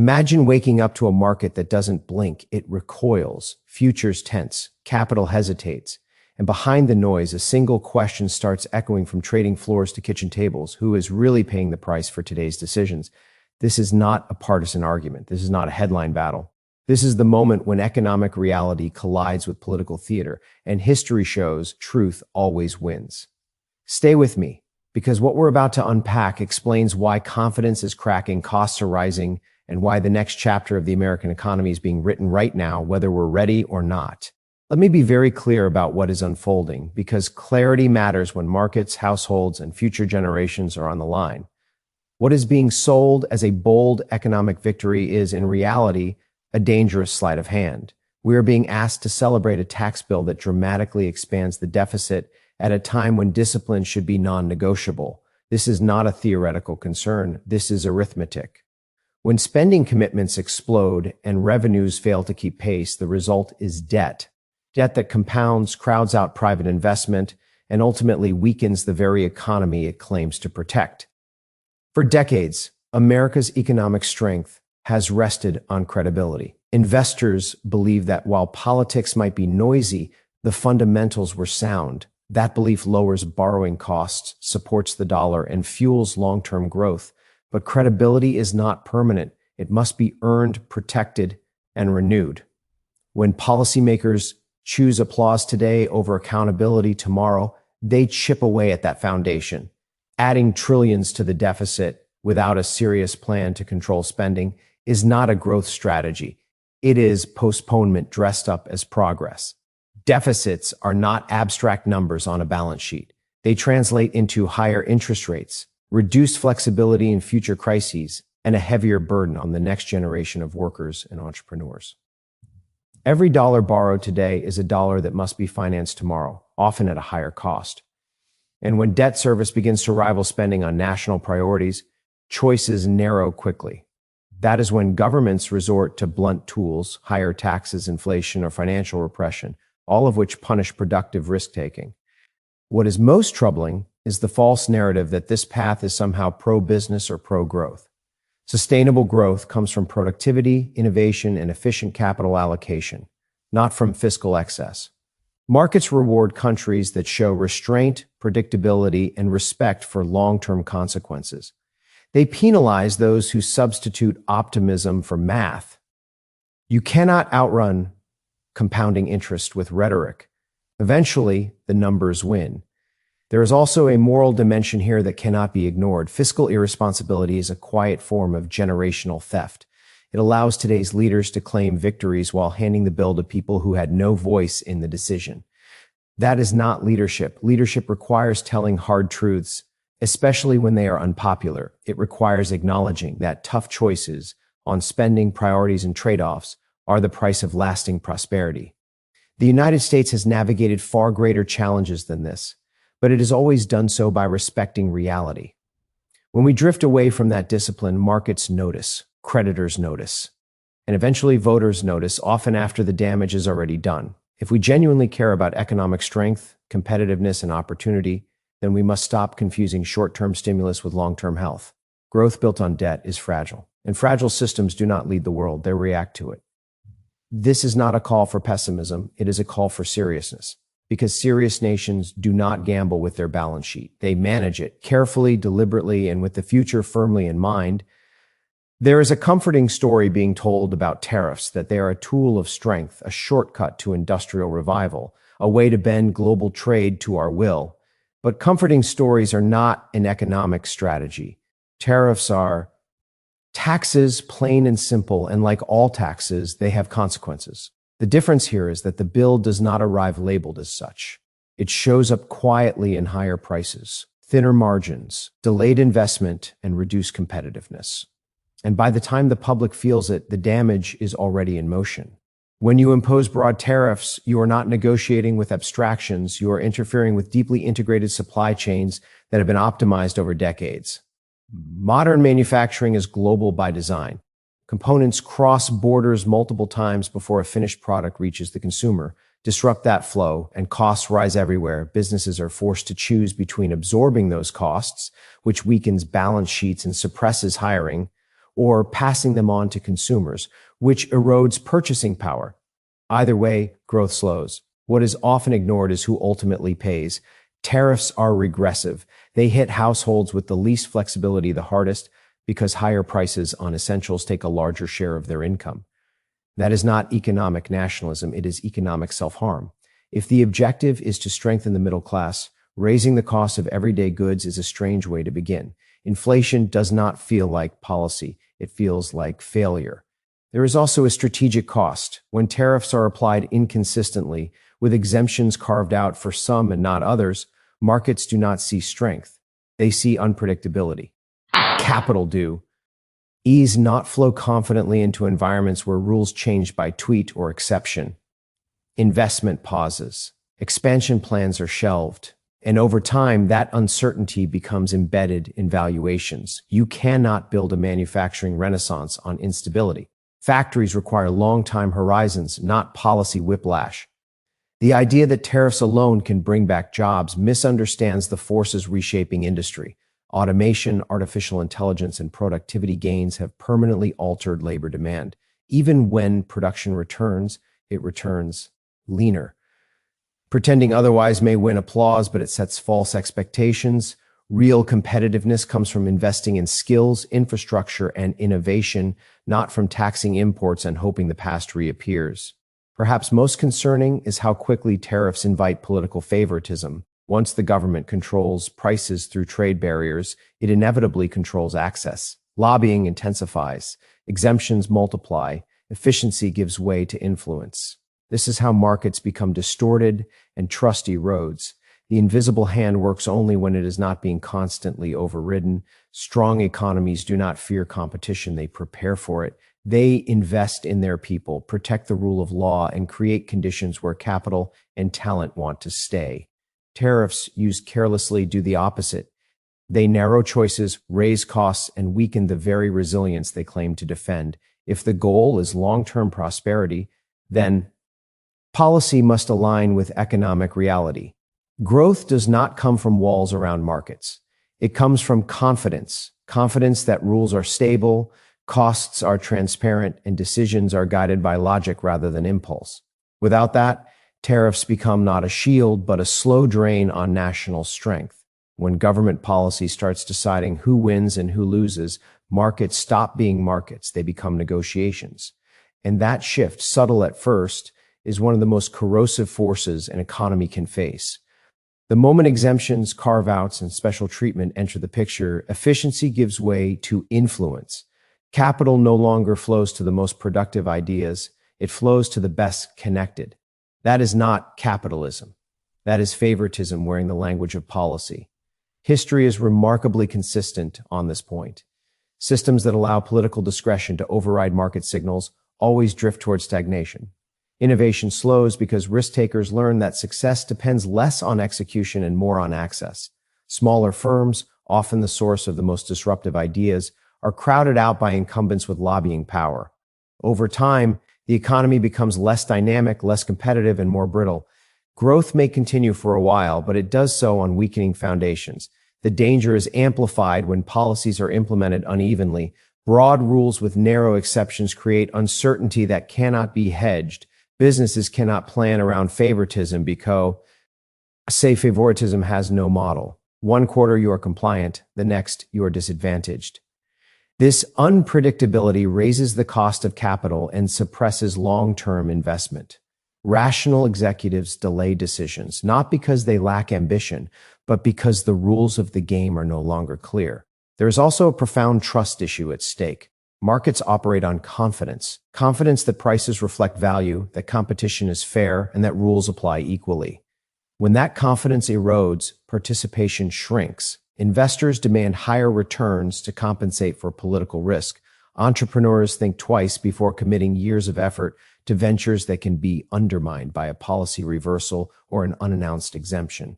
Imagine waking up to a market that doesn't blink, it recoils, futures tense, capital hesitates, and behind the noise, a single question starts echoing from trading floors to kitchen tables: who is really paying the price for today's decisions? This is not a partisan argument. This is not a headline battle. This is the moment when economic reality collides with political theater, and history shows truth always wins. Stay with me, because what we're about to unpack explains why confidence is cracking, costs are rising, and why the next chapter of the American economy is being written right now, whether we're ready or not. Let me be very clear about what is unfolding, because clarity matters when markets, households, and future generations are on the line. What is being sold as a bold economic victory is, in reality, a dangerous sleight of hand. We are being asked to celebrate a tax bill that dramatically expands the deficit at a time when discipline should be non-negotiable. This is not a theoretical concern. This is arithmetic. When spending commitments explode and revenues fail to keep pace, the result is debt. Debt that compounds, crowds out private investment, and ultimately weakens the very economy it claims to protect. For decades, America's economic strength has rested on credibility. Investors believe that while politics might be noisy, the fundamentals were sound. That belief lowers borrowing costs, supports the dollar, and fuels long-term growth. But credibility is not permanent. It must be earned, protected, and renewed. When policymakers choose applause today over accountability tomorrow, they chip away at that foundation. Adding trillions to the deficit without a serious plan to control spending is not a growth strategy. It is postponement dressed up as progress. Deficits are not abstract numbers on a balance sheet. They translate into higher interest rates, reduced flexibility in future crises, and a heavier burden on the next generation of workers and entrepreneurs. Every dollar borrowed today is a dollar that must be financed tomorrow, often at a higher cost. And when debt service begins to rival spending on national priorities, choices narrow quickly. That is when governments resort to blunt tools, higher taxes, inflation, or financial repression, all of which punish productive risk-taking. What is most troubling is the false narrative that this path is somehow pro-business or pro-growth. Sustainable growth comes from productivity, innovation, and efficient capital allocation, not from fiscal excess. Markets reward countries that show restraint, predictability, and respect for long-term consequences. They penalize those who substitute optimism for math. You cannot outrun compounding interest with rhetoric. Eventually, the numbers win. There is also a moral dimension here that cannot be ignored. Fiscal irresponsibility is a quiet form of generational theft. It allows today's leaders to claim victories while handing the bill to people who had no voice in the decision. That is not leadership. Leadership requires telling hard truths, especially when they are unpopular. It requires acknowledging that tough choices on spending, priorities, and trade-offs are the price of lasting prosperity. The United States has navigated far greater challenges than this, but it has always done so by respecting reality. When we drift away from that discipline, markets notice, creditors notice, and eventually voters notice, often after the damage is already done. If we genuinely care about economic strength, competitiveness, and opportunity, then we must stop confusing short-term stimulus with long-term health. Growth built on debt is fragile, and fragile systems do not lead the world, they react to it. This is not a call for pessimism, it is a call for seriousness. Because serious nations do not gamble with their balance sheet. They manage it carefully, deliberately, and with the future firmly in mind. There is a comforting story being told about tariffs, that they are a tool of strength, a shortcut to industrial revival, a way to bend global trade to our will. But comforting stories are not an economic strategy. Tariffs are taxes, plain and simple, and like all taxes, they have consequences. The difference here is that the bill does not arrive labeled as such. It shows up quietly in higher prices, thinner margins, delayed investment, and reduced competitiveness. And by the time the public feels it, the damage is already in motion. When you impose broad tariffs, you are not negotiating with abstractions, you are interfering with deeply integrated supply chains that have been optimized over decades. Modern manufacturing is global by design. Components cross borders multiple times before a finished product reaches the consumer. Disrupt that flow, and costs rise everywhere. Businesses are forced to choose between absorbing those costs, which weakens balance sheets and suppresses hiring, or passing them on to consumers, which erodes purchasing power. Either way, growth slows. What is often ignored is who ultimately pays. Tariffs are regressive. They hit households with the least flexibility the hardest because higher prices on essentials take a larger share of their income. That is not economic nationalism, it is economic self-harm. If the objective is to strengthen the middle class, raising the cost of everyday goods is a strange way to begin. Inflation does not feel like policy, it feels like failure. There is also a strategic cost. When tariffs are applied inconsistently, with exemptions carved out for some and not others, markets do not see strength. They see unpredictability. Capital do. Ease not flow confidently into environments where rules change by tweet or exception. Investment pauses. Expansion plans are shelved. And over time, that uncertainty becomes embedded in valuations. You cannot build a manufacturing renaissance on instability. Factories require long-time horizons, not policy whiplash. The idea that tariffs alone can bring back jobs misunderstands the forces reshaping industry. Automation, artificial intelligence, and productivity gains have permanently altered labor demand. Even when production returns, it returns leaner. Pretending otherwise may win applause, but it sets false expectations. Real competitiveness comes from investing in skills, infrastructure, and innovation, not from taxing imports and hoping the past reappears. Perhaps most concerning is how quickly tariffs invite political favoritism. Once the government controls prices through trade barriers, it inevitably controls access. Lobbying intensifies, exemptions multiply, efficiency gives way to influence. This is how markets become distorted and trust erodes. The invisible hand works only when it is not being constantly overridden. Strong economies do not fear competition, they prepare for it. They invest in their people, protect the rule of law, and create conditions where capital and talent want to stay. Tariffs, used carelessly, do the opposite. They narrow choices, raise costs, and weaken the very resilience they claim to defend. If the goal is long-term prosperity, then policy must align with economic reality. Growth does not come from walls around markets. It comes from confidence that rules are stable, costs are transparent, and decisions are guided by logic rather than impulse. Without that, tariffs become not a shield, but a slow drain on national strength. When government policy starts deciding who wins and who loses, markets stop being markets, they become negotiations. And that shift, subtle at first, is one of the most corrosive forces an economy can face. The moment exemptions, carve-outs, and special treatment enter the picture, efficiency gives way to influence. Capital no longer flows to the most productive ideas, it flows to the best connected. That is not capitalism. That is favoritism wearing the language of policy. History is remarkably consistent on this point. Systems that allow political discretion to override market signals always drift towards stagnation. Innovation slows because risk-takers learn that success depends less on execution and more on access. Smaller firms, often the source of the most disruptive ideas, are crowded out by incumbents with lobbying power. Over time, the economy becomes less dynamic, less competitive, and more brittle. Growth may continue for a while, but it does so on weakening foundations. The danger is amplified when policies are implemented unevenly. Broad rules with narrow exceptions create uncertainty that cannot be hedged. Businesses cannot plan around favoritism because, favoritism has no model. One quarter you are compliant, the next you are disadvantaged. This unpredictability raises the cost of capital and suppresses long-term investment. Rational executives delay decisions, not because they lack ambition, but because the rules of the game are no longer clear. There is also a profound trust issue at stake. Markets operate on confidence that prices reflect value, that competition is fair, and that rules apply equally. When that confidence erodes, participation shrinks. Investors demand higher returns to compensate for political risk. Entrepreneurs think twice before committing years of effort to ventures that can be undermined by a policy reversal or an unannounced exemption.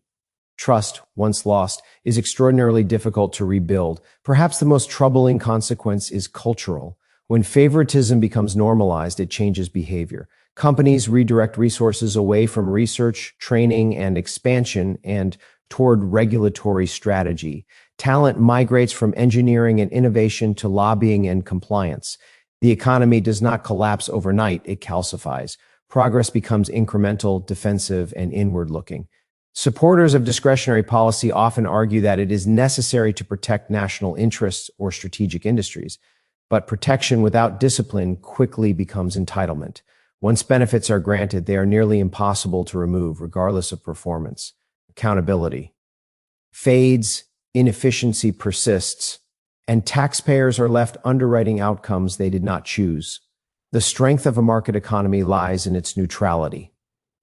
Trust, once lost, is extraordinarily difficult to rebuild. Perhaps the most troubling consequence is cultural. When favoritism becomes normalized, it changes behavior. Companies redirect resources away from research, training, and expansion and toward regulatory strategy. Talent migrates from engineering and innovation to lobbying and compliance. The economy does not collapse overnight, it calcifies. Progress becomes incremental, defensive, and inward-looking. Supporters of discretionary policy often argue that it is necessary to protect national interests or strategic industries, but protection without discipline quickly becomes entitlement. Once benefits are granted, they are nearly impossible to remove, regardless of performance. Accountability fades, inefficiency persists, and taxpayers are left underwriting outcomes they did not choose. The strength of a market economy lies in its neutrality.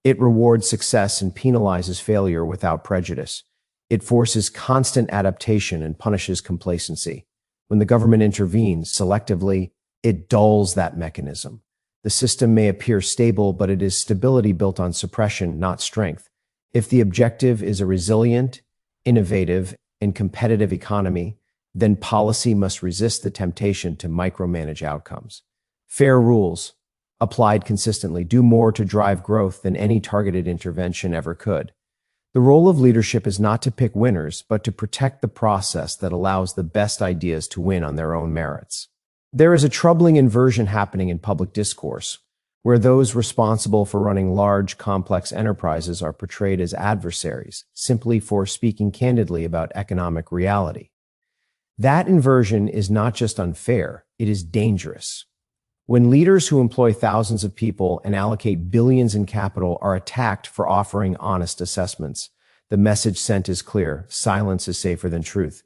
It rewards success and penalizes failure without prejudice. It forces constant adaptation and punishes complacency. When the government intervenes selectively, it dulls that mechanism. The system may appear stable, but it is stability built on suppression, not strength. If the objective is a resilient, innovative, and competitive economy, then policy must resist the temptation to micromanage outcomes. Fair rules, applied consistently, do more to drive growth than any targeted intervention ever could. The role of leadership is not to pick winners, but to protect the process that allows the best ideas to win on their own merits. There is a troubling inversion happening in public discourse, where those responsible for running large, complex enterprises are portrayed as adversaries, simply for speaking candidly about economic reality. That inversion is not just unfair, it is dangerous. When leaders who employ thousands of people and allocate billions in capital are attacked for offering honest assessments, the message sent is clear: silence is safer than truth.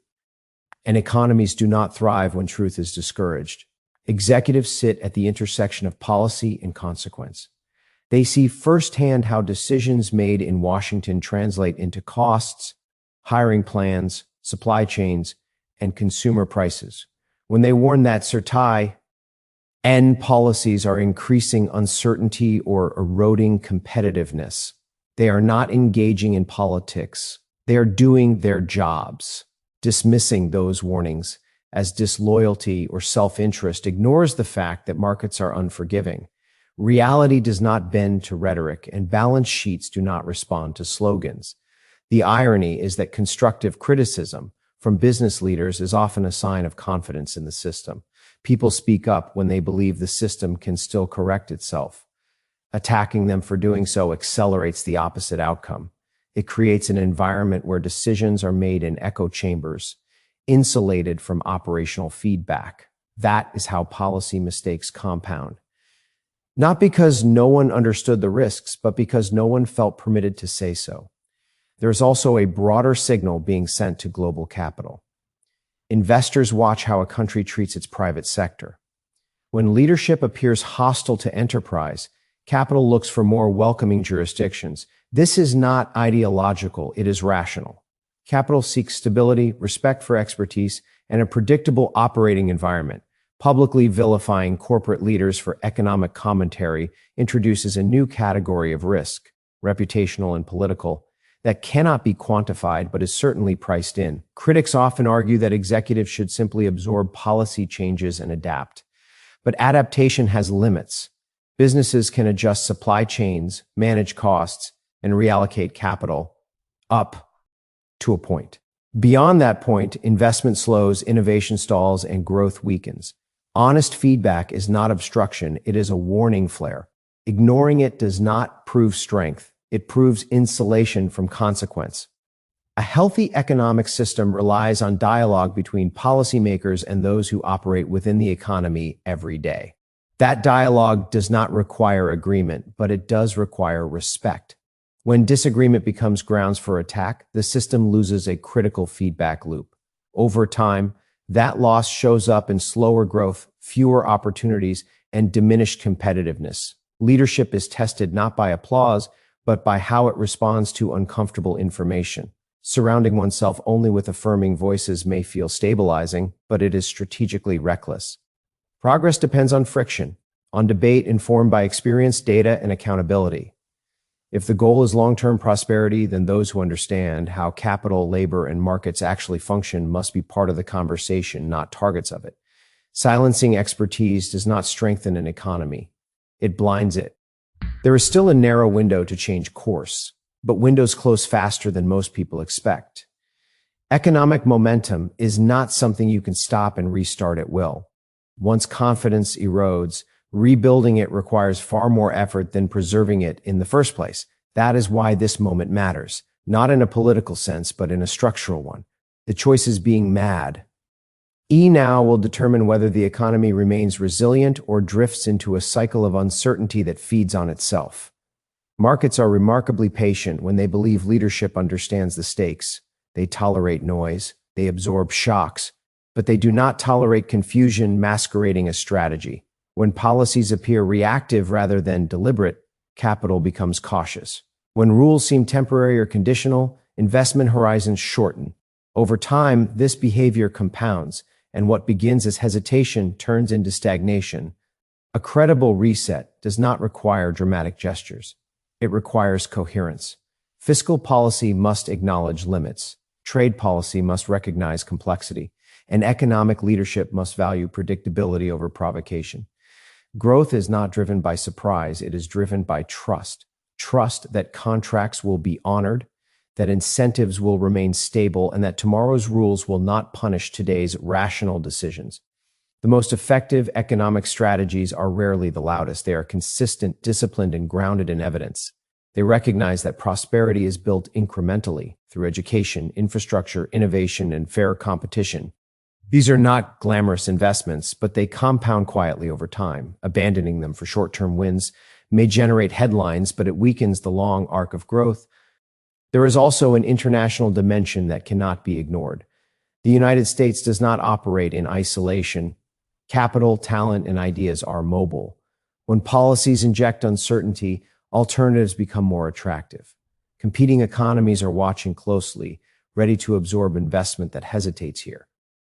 And economies do not thrive when truth is discouraged. Executives sit at the intersection of policy and consequence. They see firsthand how decisions made in Washington translate into costs, hiring plans, supply chains, and consumer prices. When they warn that policies are increasing uncertainty or eroding competitiveness, they are not engaging in politics. They are doing their jobs. Dismissing those warnings as disloyalty or self-interest ignores the fact that markets are unforgiving. Reality does not bend to rhetoric, and balance sheets do not respond to slogans. The irony is that constructive criticism from business leaders is often a sign of confidence in the system. People speak up when they believe the system can still correct itself. Attacking them for doing so accelerates the opposite outcome. It creates an environment where decisions are made in echo chambers, insulated from operational feedback. That is how policy mistakes compound. Not because no one understood the risks, but because no one felt permitted to say so. There is also a broader signal being sent to global capital. Investors watch how a country treats its private sector. When leadership appears hostile to enterprise, capital looks for more welcoming jurisdictions. This is not ideological, it is rational. Capital seeks stability, respect for expertise, and a predictable operating environment. Publicly vilifying corporate leaders for economic commentary introduces a new category of risk, reputational and political, that cannot be quantified but is certainly priced in. Critics often argue that executives should simply absorb policy changes and adapt. But adaptation has limits. Businesses can adjust supply chains, manage costs, and reallocate capital up to a point. Beyond that point, investment slows, innovation stalls, and growth weakens. Honest feedback is not obstruction, it is a warning flare. Ignoring it does not prove strength. It proves insulation from consequence. A healthy economic system relies on dialogue between policymakers and those who operate within the economy every day. That dialogue does not require agreement, but it does require respect. When disagreement becomes grounds for attack, the system loses a critical feedback loop. Over time, that loss shows up in slower growth, fewer opportunities, and diminished competitiveness. Leadership is tested not by applause, but by how it responds to uncomfortable information. Surrounding oneself only with affirming voices may feel stabilizing, but it is strategically reckless. Progress depends on friction, on debate informed by experience, data, and accountability. If the goal is long-term prosperity, then those who understand how capital, labor, and markets actually function must be part of the conversation, not targets of it. Silencing expertise does not strengthen an economy. It blinds it. There is still a narrow window to change course. but windows close faster than most people expect. Economic momentum is not something you can stop and restart at will. Once confidence erodes, rebuilding it requires far more effort than preserving it in the first place. That is why this moment matters, not in a political sense, but in a structural one. The choice is being mad. Now will determine whether the economy remains resilient or drifts into a cycle of uncertainty that feeds on itself. Markets are remarkably patient when they believe leadership understands the stakes. They tolerate noise, they absorb shocks, but they do not tolerate confusion masquerading as strategy. When policies appear reactive rather than deliberate, capital becomes cautious. When rules seem temporary or conditional, investment horizons shorten. Over time, this behavior compounds, and what begins as hesitation turns into stagnation. A credible reset does not require dramatic gestures. It requires coherence. Fiscal policy must acknowledge limits. Trade policy must recognize complexity, and economic leadership must value predictability over provocation. Growth is not driven by surprise, it is driven by trust. Trust that contracts will be honored, that incentives will remain stable, and that tomorrow's rules will not punish today's rational decisions. The most effective economic strategies are rarely the loudest. They are consistent, disciplined, and grounded in evidence. They recognize that prosperity is built incrementally through education, infrastructure, innovation, and fair competition. These are not glamorous investments, but they compound quietly over time. Abandoning them for short-term wins may generate headlines, but it weakens the long arc of growth. There is also an international dimension that cannot be ignored. The United States does not operate in isolation. Capital, talent, and ideas are mobile. When policies inject uncertainty, alternatives become more attractive. Competing economies are watching closely, ready to absorb investment that hesitates here.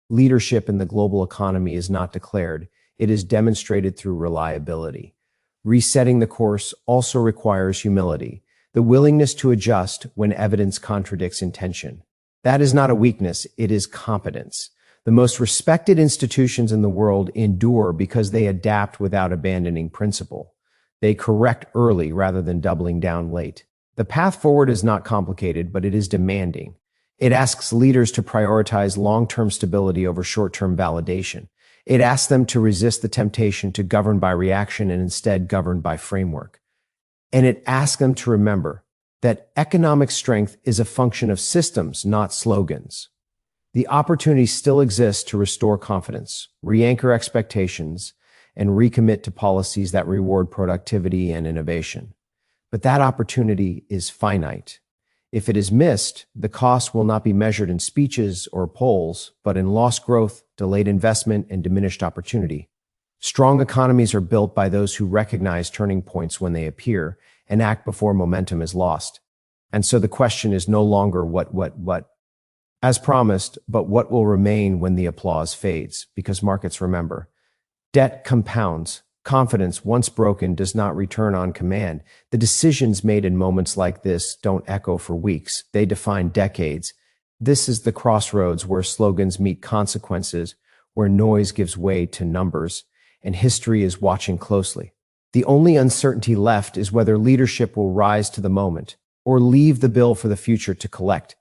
Leadership in the global economy is not declared, it is demonstrated through reliability. Resetting the course also requires humility, the willingness to adjust when evidence contradicts intention. That is not a weakness, it is competence. The most respected institutions in the world endure because they adapt without abandoning principle. They correct early rather than doubling down late. The path forward is not complicated, but it is demanding. It asks leaders to prioritize long-term stability over short-term validation. It asks them to resist the temptation to govern by reaction and instead govern by framework. And it asks them to remember that economic strength is a function of systems, not slogans. The opportunity still exists to restore confidence, re-anchor expectations, and recommit to policies that reward productivity and innovation. But that opportunity is finite. If it is missed, the cost will not be measured in speeches or polls, but in lost growth, delayed investment, and diminished opportunity. Strong economies are built by those who recognize turning points when they appear and act before momentum is lost. And so the question is no longer what, as promised, but what will remain when the applause fades, because markets remember. Debt compounds. Confidence, once broken, does not return on command. The decisions made in moments like this don't echo for weeks. They define decades. This is the crossroads where slogans meet consequences, where noise gives way to numbers, and history is watching closely. The only uncertainty left is whether leadership will rise to the moment or leave the bill for the future to collect.